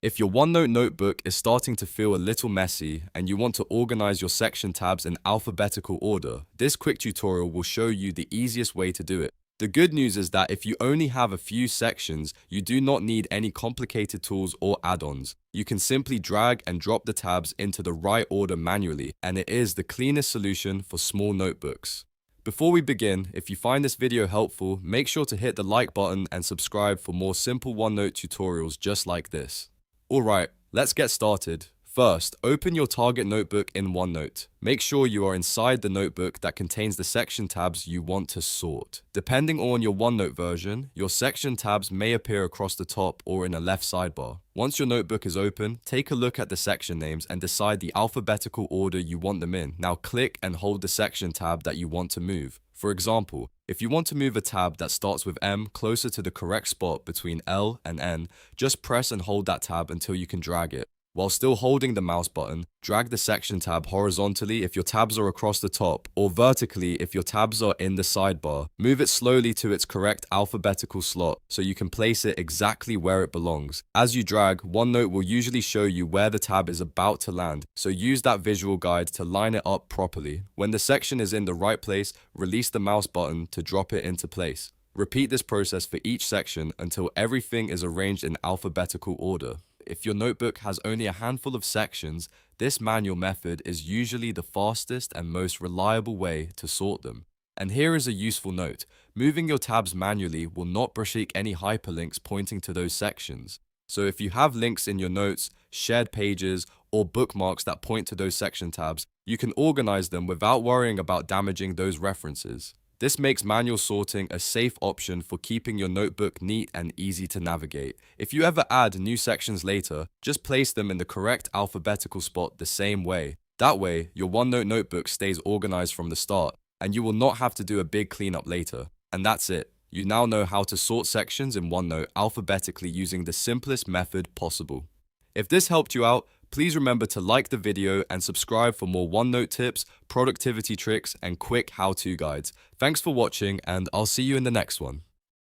If your OneNote notebook is starting to feel a little messy and you want to organize your section tabs in alphabetical order, this quick tutorial will show you the easiest way to do it. The good news is that if you only have a few sections, you do not need any complicated tools or add-ons. You can simply drag and drop the tabs into the right order manually, and it is the cleanest solution for small notebooks. Before we begin, if you find this video helpful, make sure to hit the like button and subscribe for more simple OneNote tutorials just like this. Alright, let's get started. First, open your target notebook in OneNote. Make sure you are inside the notebook that contains the section tabs you want to sort. Depending on your OneNote version, your section tabs may appear across the top or in a left sidebar. Once your notebook is open, take a look at the section names and decide the alphabetical order you want them in. Now click and hold the section tab that you want to move. For example, if you want to move a tab that starts with M closer to the correct spot between L and N, just press and hold that tab until you can drag it. While still holding the mouse button, drag the section tab horizontally if your tabs are across the top, or vertically if your tabs are in the sidebar. Move it slowly to its correct alphabetical slot so you can place it exactly where it belongs. As you drag, OneNote will usually show you where the tab is about to land, so use that visual guide to line it up properly. When the section is in the right place, release the mouse button to drop it into place. Repeat this process for each section until everything is arranged in alphabetical order. If your notebook has only a handful of sections, this manual method is usually the fastest and most reliable way to sort them. And here is a useful note: moving your tabs manually will not break any hyperlinks pointing to those sections. So if you have links in your notes, shared pages, or bookmarks that point to those section tabs, you can organize them without worrying about damaging those references. This makes manual sorting a safe option for keeping your notebook neat and easy to navigate. If you ever add new sections later, just place them in the correct alphabetical spot the same way. That way, your OneNote notebook stays organized from the start, and you will not have to do a big cleanup later. And that's it. You now know how to sort sections in OneNote alphabetically using the simplest method possible. If this helped you out, please remember to like the video and subscribe for more OneNote tips, productivity tricks, and quick how-to guides. Thanks for watching, and I'll see you in the next one.